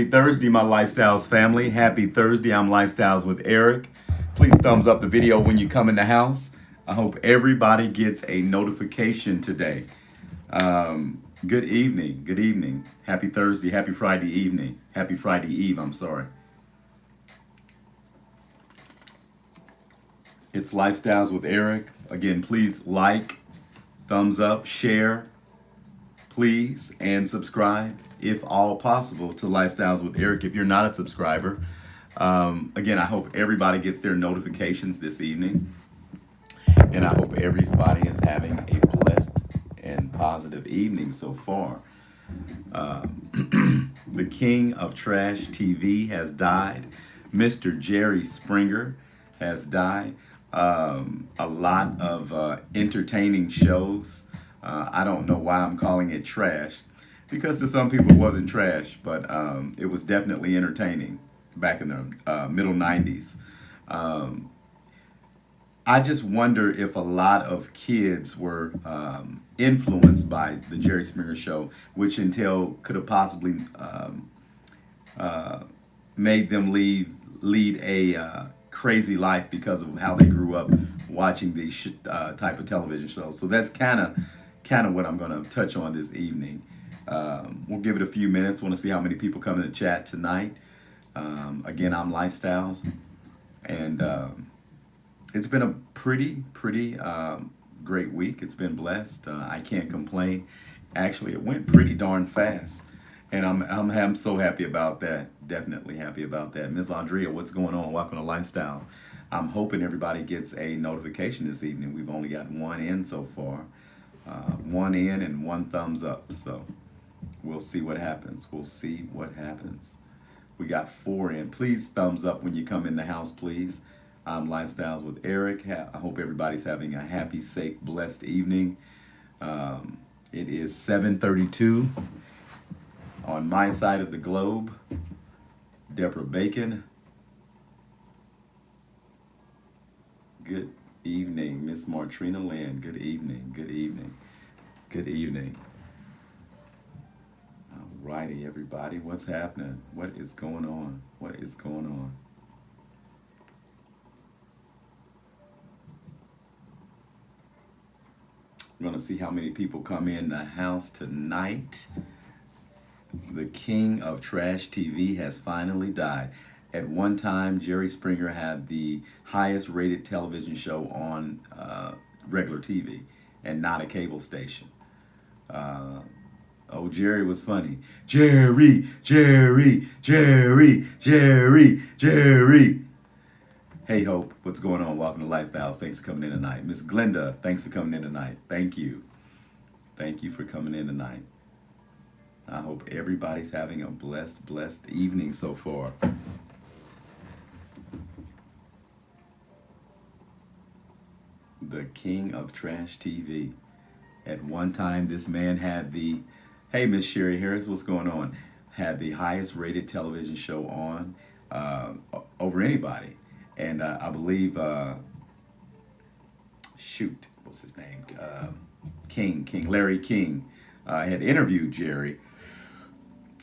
Happy Thursday, my Lifestyles family. Happy Thursday. I'm Lifestyles with Eric. Please thumbs up the video when you come in the house. I hope everybody gets a notification today. Good evening. Good evening. Happy Thursday. Happy Friday evening. Happy Friday Eve. I'm sorry. It's Lifestyles with Eric. Again, please like, thumbs up, share, please, and subscribe if all possible to Lifestyles with Eric if you're not a subscriber. Again, I hope everybody gets their notifications this evening, and I hope everybody is having a blessed and positive evening so far. The king of trash TV has died. Mr. Jerry Springer has died. A lot of entertaining shows. I don't know why I'm calling it trash, because to some people it wasn't trash, but it was definitely entertaining back in the middle 90s. I just wonder if a lot of kids were influenced by the Jerry Springer Show, which Intel could have possibly made them lead a crazy life because of how they grew up watching these type of television shows. So that's kind of what I'm going to touch on this evening. We'll give it a few minutes. Want to see how many people come in the chat tonight. Again, I'm Lifestyles, and it's been a pretty great week. It's been blessed. I can't complain. Actually, it went pretty darn fast, and I'm so happy about that. Definitely happy about that. Ms. Andrea, what's going on? Welcome to Lifestyles. I'm hoping everybody gets a notification this evening. We've only got one in so far, one in and one thumbs up. So we'll see what happens. We'll see what happens. We got 4 in. Please thumbs up when you come in the house, please. I'm Lifestyles with Eric. I hope everybody's having a happy, safe, blessed evening. It is 7:32 on my side of the globe. Deborah Bacon. Good evening, Miss Martrina Lynn. Good evening. Good evening. Good evening. All righty, everybody. What's happening? What is going on? What is going on? We're going to see how many people come in the house tonight. The king of trash TV has finally died. At one time, Jerry Springer had the highest rated television show on regular TV and not a cable station. Jerry was funny. Jerry, Jerry, Jerry, Jerry, Jerry. Hey, Hope, what's going on? Welcome to Lifestyles. Thanks for coming in tonight. Miss Glenda, thanks for coming in tonight. Thank you. Thank you for coming in tonight. I hope everybody's having a blessed evening so far. The king of trash TV. At one time, this man had hey, Miss Sherry Harris, what's going on? Had the highest rated television show on over anybody. And I believe, what's his name? Larry King had interviewed Jerry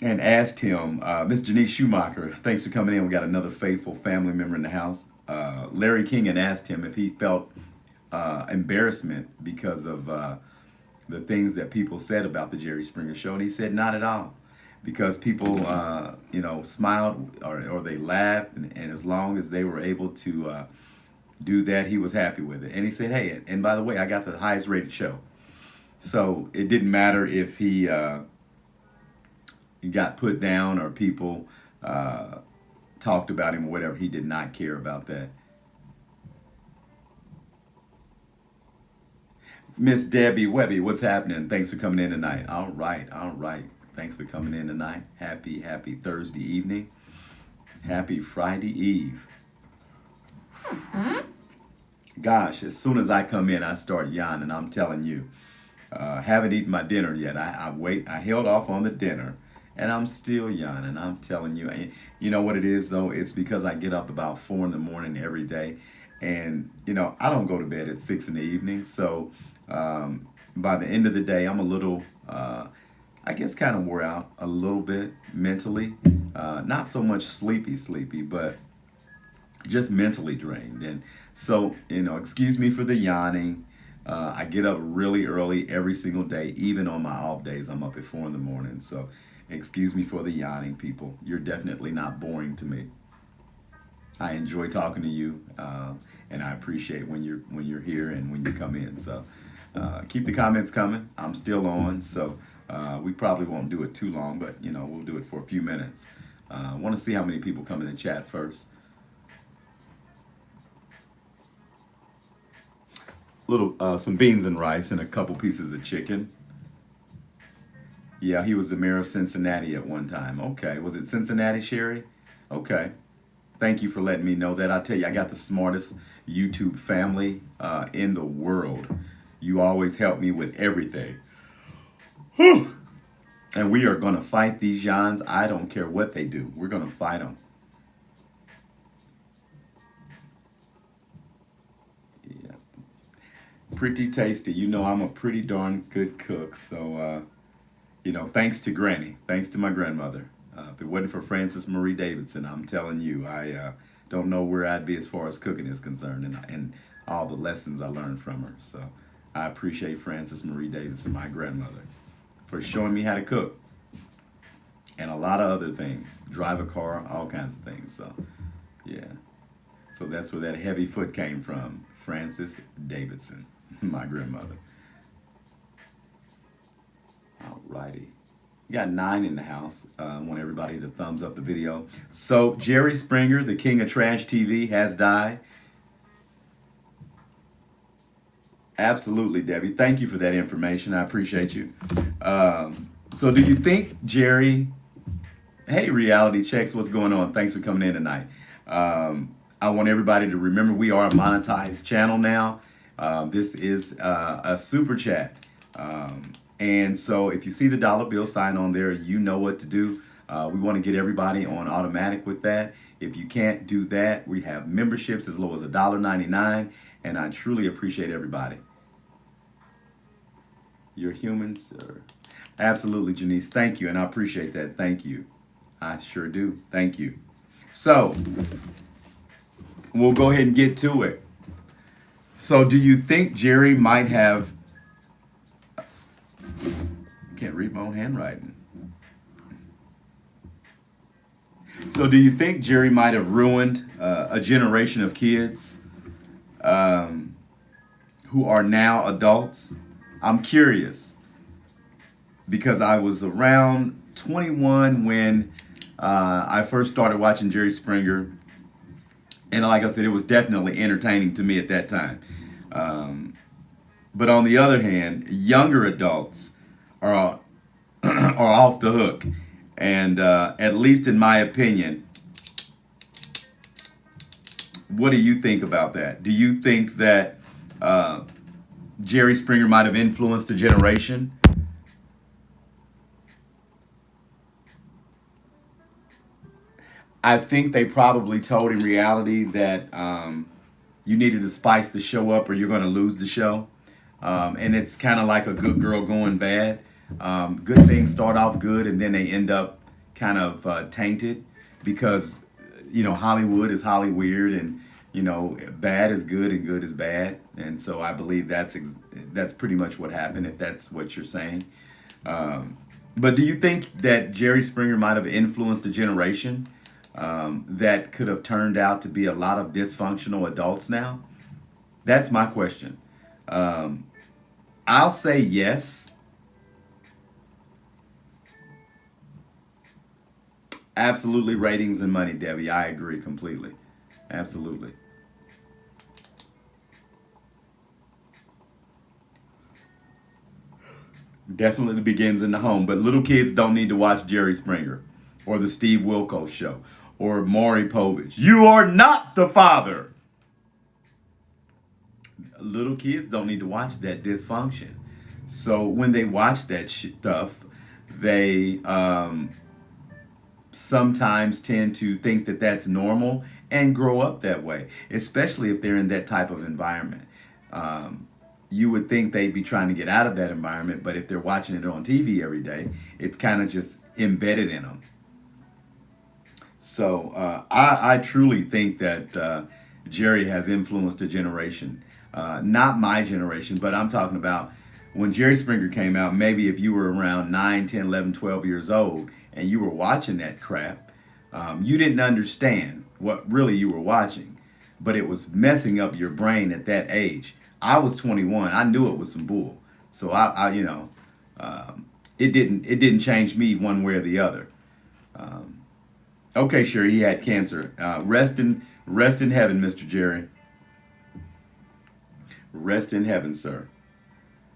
and asked him, Miss Janice Schumacher, thanks for coming in. We got another faithful family member in the house. Larry King had asked him if he felt embarrassment because of the things that people said about the Jerry Springer Show. And he said, not at all. Because people, smiled or they laughed, and as long as they were able to do that, he was happy with it. And he said, hey, and by the way, I got the highest rated show. So it didn't matter if he got put down or people talked about him or whatever. He did not care about that. Miss Debbie Webby, what's happening? Thanks for coming in tonight. All right. Thanks for coming in tonight. Happy Thursday evening. Happy Friday Eve. Gosh, as soon as I come in, I start yawning. I'm telling you. Haven't eaten my dinner yet. I held off on the dinner, and I'm still yawning. I'm telling you. You know what it is, though? It's because I get up about 4 in the morning every day, and, I don't go to bed at 6 in the evening. So by the end of the day, I'm a little... I guess kind of wore out a little bit mentally. Not so much sleepy, but just mentally drained. And so, excuse me for the yawning. I get up really early every single day, even on my off days. I'm up at 4 in the morning. So, excuse me for the yawning, people. You're definitely not boring to me. I enjoy talking to you, and I appreciate when you're here and when you come in. So, keep the comments coming. I'm still on, so we probably won't do it too long, but we'll do it for a few minutes. I want to see how many people come in the chat first. Little some beans and rice and a couple pieces of chicken. Yeah, he was the mayor of Cincinnati at one time. Okay, was it Cincinnati, Sherry? Okay, thank you for letting me know that. I tell you, I got the smartest YouTube family in the world. You always help me with everything. Whew. And we are gonna fight these Jans. I don't care what they do. We're gonna fight them. Yeah, pretty tasty. I'm a pretty darn good cook. So thanks to Granny, thanks to my grandmother. If it wasn't for Frances Marie Davidson, I'm telling you, I don't know where I'd be as far as cooking is concerned, and all the lessons I learned from her. So I appreciate Frances Marie Davidson, my grandmother, for showing me how to cook and a lot of other things, drive a car, all kinds of things. So yeah, so that's where that heavy foot came from, Frances Davidson, my grandmother. All righty. We got 9 in the house. I want everybody to thumbs up the video. So Jerry Springer, the king of trash TV, has died. Absolutely, Debbie. Thank you for that information. I appreciate you. So do you think Jerry... Hey, Reality Checks, what's going on? Thanks for coming in tonight. I want everybody to remember we are a monetized channel now. This is a super chat. And so if you see the dollar bill sign on there, you know what to do. We want to get everybody on automatic with that. If you can't do that, we have memberships as low as $1.99, and I truly appreciate everybody. You're human, sir. Absolutely, Janice. Thank you, and I appreciate that. Thank you. I sure do. Thank you. So we'll go ahead and get to it. So do you think Jerry might have... Can't read my own handwriting. So do you think Jerry might have ruined a generation of kids who are now adults? I'm curious because I was around 21 when I first started watching Jerry Springer. And like I said, it was definitely entertaining to me at that time. But on the other hand, younger adults are are off the hook. And at least in my opinion, what do you think about that? Do you think that Jerry Springer might have influenced a generation? I think they probably told in reality that you needed to spice the show up or you're going to lose the show. And it's kind of like a good girl going bad. Good things start off good and then they end up kind of tainted because, Hollywood is Holly weird and, bad is good and good is bad. And so I believe that's pretty much what happened, if that's what you're saying. But do you think that Jerry Springer might have influenced a generation that could have turned out to be a lot of dysfunctional adults now? That's my question. I'll say yes. Absolutely, ratings and money, Debbie. I agree completely. Absolutely. Definitely begins in the home, but little kids don't need to watch Jerry Springer or the Steve Wilkos show or Maury Povich. You are not the father. Little kids don't need to watch that dysfunction. So when they watch that stuff, they sometimes tend to think that that's normal and grow up that way, especially if they're in that type of environment. you would think they'd be trying to get out of that environment, but if they're watching it on TV every day, it's kind of just embedded in them. So I truly think that Jerry has influenced a generation. Not my generation, but I'm talking about when Jerry Springer came out, maybe if you were around 9, 10, 11, 12 years old and you were watching that crap, you didn't understand what really you were watching, but it was messing up your brain at that age. I was 21. I knew it was some bull. So it didn't change me one way or the other. Okay, sure, he had cancer. Rest in heaven, Mr. Jerry. Rest in heaven, sir.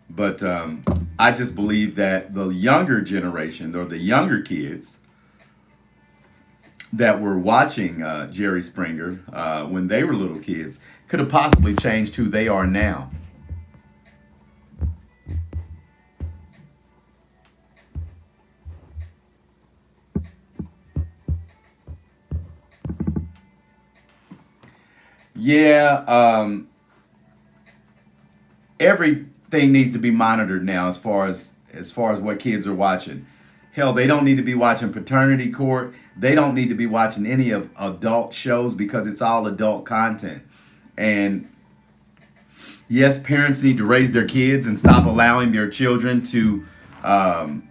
But I just believe that the younger generation or the younger kids that were watching Jerry Springer when they were little kids could have possibly changed who they are now. Yeah, everything needs to be monitored now as far as what kids are watching. Hell, they don't need to be watching Paternity Court. They don't need to be watching any of adult shows because it's all adult content. And yes, parents need to raise their kids and stop allowing their children to um,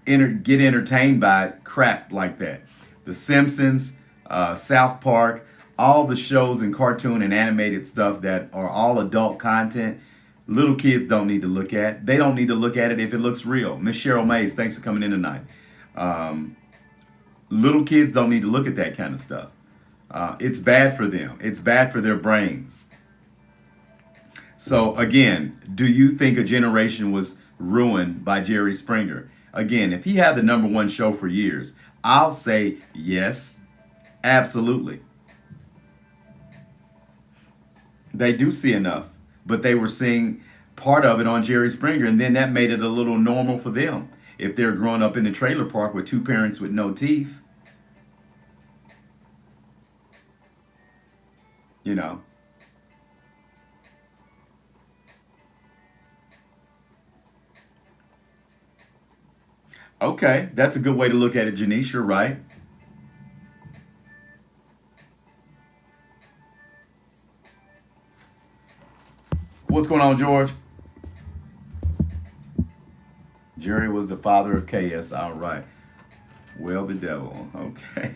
get entertained by crap like that. The Simpsons, South Park, all the shows and cartoon and animated stuff that are all adult content. Little kids don't need to look at. They don't need to look at it if it looks real. Miss Cheryl Mays, thanks for coming in tonight. Um, Little kids don't need to look at that kind of stuff. It's bad for them. It's bad for their brains. So again, do you think a generation was ruined by Jerry Springer? Again, if he had the number one show for years, I'll say yes, absolutely. They do see enough, but they were seeing part of it on Jerry Springer, and then that made it a little normal for them. If they're growing up in the trailer park with two parents with no teeth, you know. Okay, that's a good way to look at it, Janice. You're right. What's going on, George? Jerry was the father of KS. All right. Well, the devil. Okay.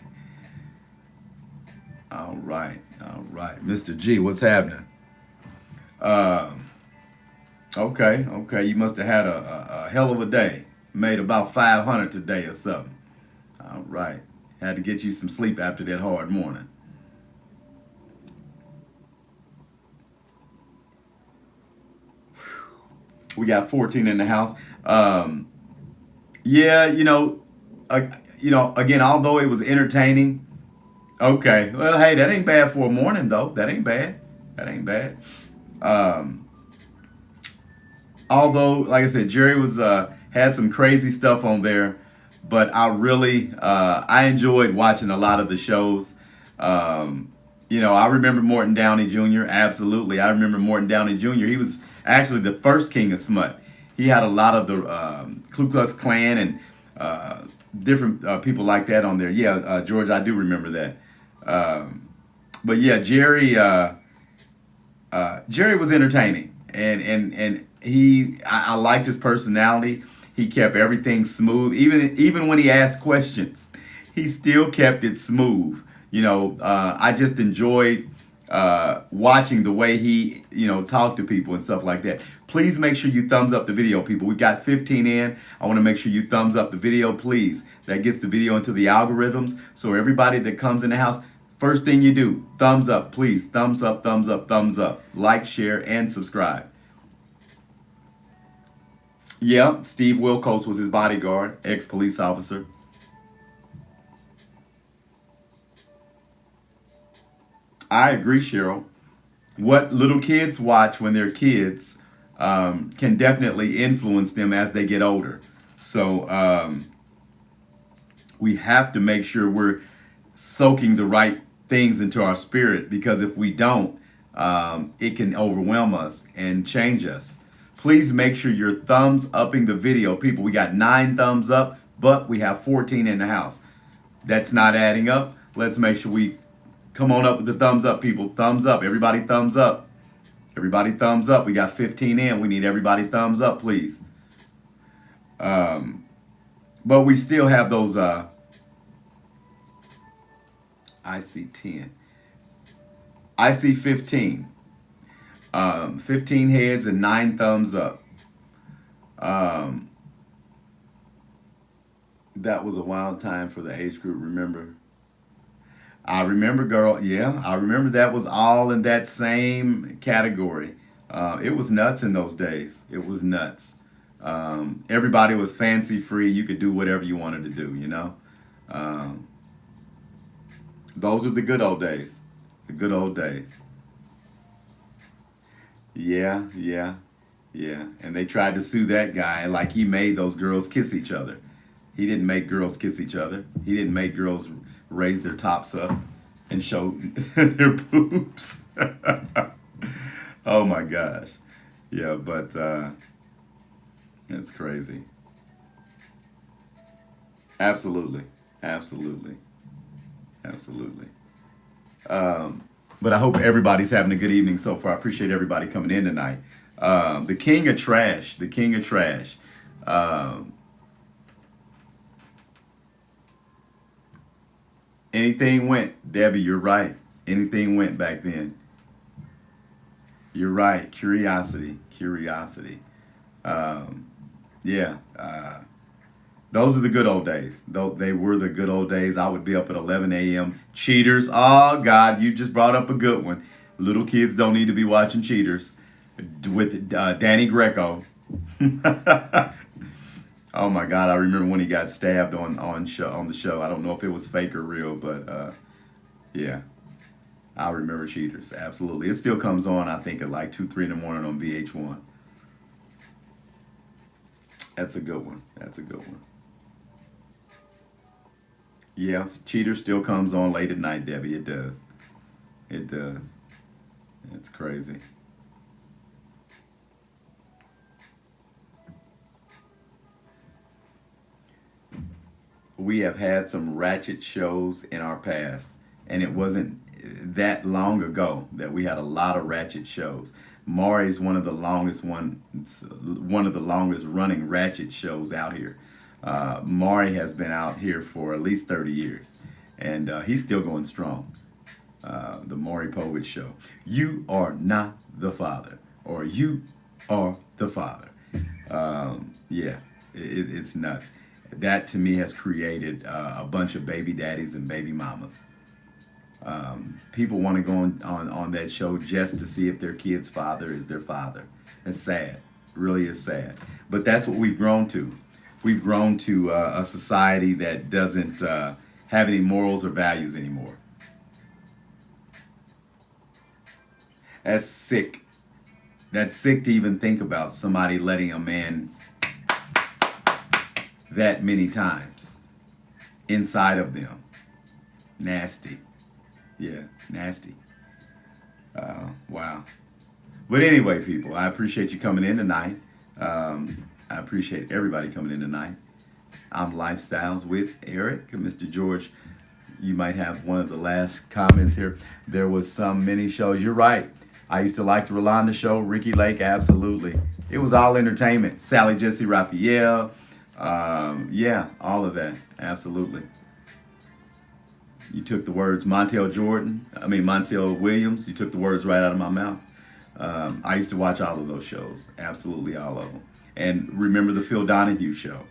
All right. All right. Mr. G, what's happening? Um, okay. Okay. You must have had a hell of a day. Made about 500 today or something. All right. Had to get you some sleep after that hard morning. We got 14 in the house. Um, yeah, uh, again, although it was entertaining, okay. Well, hey, that ain't bad for a morning, though. That ain't bad. That ain't bad. Um, Although, like I said, Jerry was had some crazy stuff on there, but I enjoyed watching a lot of the shows. Um, I remember Morton Downey Jr. Absolutely, I remember Morton Downey Jr. He was actually the first king of smut. He had a lot of the Ku Klux Klan and uh, different people like that on there. Yeah, George, I do remember that. Um, but yeah, Jerry was entertaining, and I liked his personality. He kept everything smooth, even when he asked questions, he still kept it smooth. I just enjoyed watching the way he talked to people and stuff like that. Please make sure you thumbs up the video, people. We've got 15 in. I want to make sure you thumbs up the video, please. That gets the video into the algorithms. So everybody that comes in the house, first thing you do, thumbs up, please. Thumbs up, thumbs up, thumbs up. Like, share, and subscribe. Yeah, Steve Wilkos was his bodyguard, ex-police officer. I agree, Cheryl. What little kids watch when they're kids can definitely influence them as they get older. So we have to make sure we're soaking the right things into our spirit, because if we don't, it can overwhelm us and change us. Please make sure you're thumbs upping the video. People, we got 9 thumbs up, but we have 14 in the house. That's not adding up. Let's make sure we come on up with the thumbs up, people. Thumbs up. Everybody thumbs up. Everybody thumbs up. We got 15 in. We need everybody thumbs up, please. But we still have those, I see 10. I see 15. 15 heads and 9 thumbs up. That was a wild time for the age group, remember? I remember, girl. Yeah, I remember that was all in that same category. It was nuts in those days. It was nuts. Everybody was fancy free. You could do whatever you wanted to do, you know? Those are the good old days. The good old days. Yeah, yeah, yeah. And they tried to sue that guy like he made those girls kiss each other. He didn't make girls kiss each other. He didn't make girls raise their tops up and show their boobs. Oh my gosh. Yeah, but it's crazy. Absolutely. Absolutely. Absolutely. But I hope everybody's having a good evening so far. I appreciate everybody coming in tonight. The king of trash. The king of trash. Um, Anything went. Debbie, you're right. Anything went back then. You're right. Curiosity. Curiosity. Um, yeah. Those are the good old days. Though they were the good old days. I would be up at 11 a.m. Cheaters. Oh God, you just brought up a good one. Little kids don't need to be watching Cheaters with Danny Greco. Oh my God, I remember when he got stabbed on the show. I don't know if it was fake or real, but yeah, I remember Cheaters. Absolutely, it still comes on. I think at like 2, 3 in the morning on VH1. That's a good one. That's a good one. Yes, Cheater still comes on late at night, Debbie. It does. It does. It's crazy. We have had some ratchet shows in our past, and it wasn't that long ago that we had a lot of ratchet shows. Maury's one of the longest running ratchet shows out here. Maury has been out here for at least 30 years, and he's still going strong. The Maury Povich Show. You are not the father, or you are the father. Yeah, it's nuts. That to me has created a bunch of baby daddies and baby mamas. People want to go on that show just to see if their kid's father is their father. It's sad. It really is sad. But that's what we've grown to. We've grown to a society that doesn't have any morals or values anymore. That's sick. That's sick to even think about somebody letting a man that many times inside of them. Nasty. Yeah, nasty. Wow. But anyway, people, I appreciate you coming in tonight. I appreciate everybody coming in tonight. I'm Lifestyles with Eric. Mr. George, you might have one of the last comments here. There was some mini shows. You're right. I used to like the Rolanda Show, Ricky Lake, absolutely. It was all entertainment. Sally Jesse Raphael, yeah, all of that, absolutely. You took the words Montel Williams, you took the words right out of my mouth. I used to watch all of those shows, absolutely all of them. And remember the Phil Donahue Show.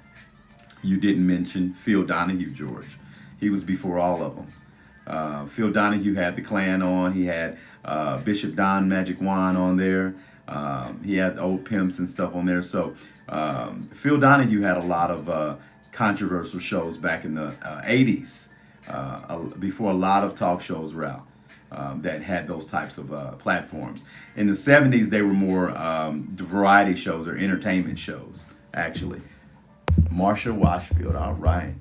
You didn't mention Phil Donahue, George. He was before all of them. Phil Donahue had the Clan on. He had Bishop Don Magic Juan on there. He had the old pimps and stuff on there. So Phil Donahue had a lot of controversial shows back in the 80s, before a lot of talk shows were out that had those types of platforms. In the 70s, they were more variety shows or entertainment shows, actually. Marsha Washfield, all right.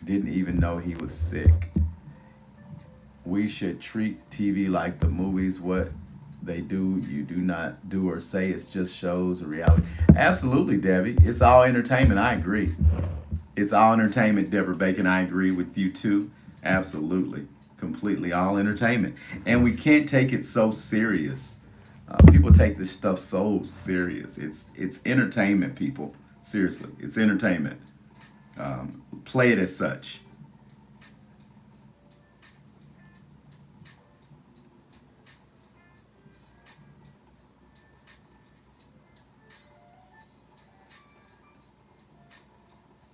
Didn't even know he was sick. We should treat TV like the movies. What they do. You do not do or say it's just shows or reality. Absolutely, Debbie. It's all entertainment. I agree. It's all entertainment, Deborah Bacon. I agree with you too. Absolutely. Completely all entertainment. And we can't take it so serious. People take this stuff so serious. It's entertainment, people. Seriously, it's entertainment. Play it as such.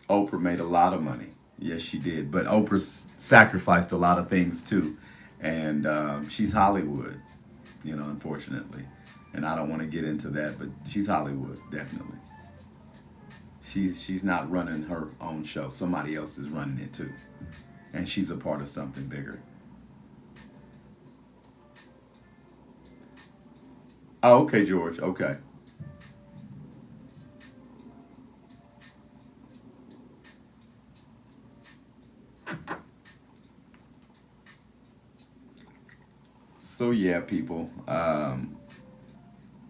Oprah made a lot of money. Yes, she did. But Oprah sacrificed a lot of things too. And she's Hollywood, unfortunately. And I don't want to get into that, but she's Hollywood, definitely. She's not running her own show. Somebody else is running it too. And she's a part of something bigger. Oh, okay, George. Okay. So yeah, people.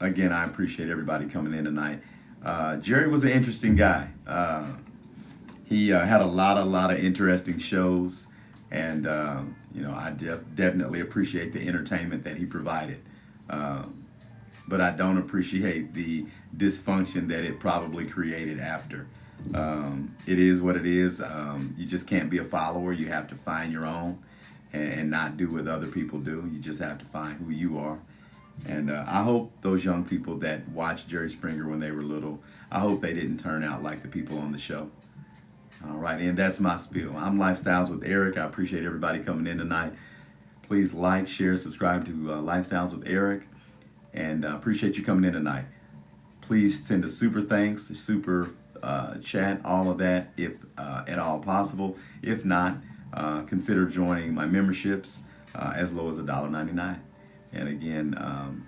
Again, I appreciate everybody coming in tonight. Jerry was an interesting guy. He had a lot of interesting shows, and I definitely appreciate the entertainment that he provided. But I don't appreciate the dysfunction that it probably created after. It is what it is. You just can't be a follower. You have to find your own and not do what other people do. You just have to find who you are. And I hope those young people that watched Jerry Springer when they were little, I hope they didn't turn out like the people on the show. All right, and that's my spiel. I'm Lifestyles with Eric. I appreciate everybody coming in tonight. Please like, share, subscribe to Lifestyles with Eric, and appreciate you coming in tonight. Please send a super thanks, a super chat, all of that, if at all possible. If not, consider joining my memberships as low as $1.99. And again,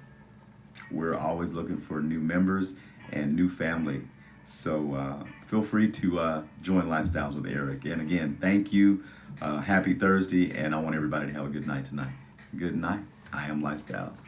we're always looking for new members and new family. So feel free to join Lifestyles with Eric. And again, thank you. Happy Thursday, and I want everybody to have a good night tonight. Good night. I am Lifestyles.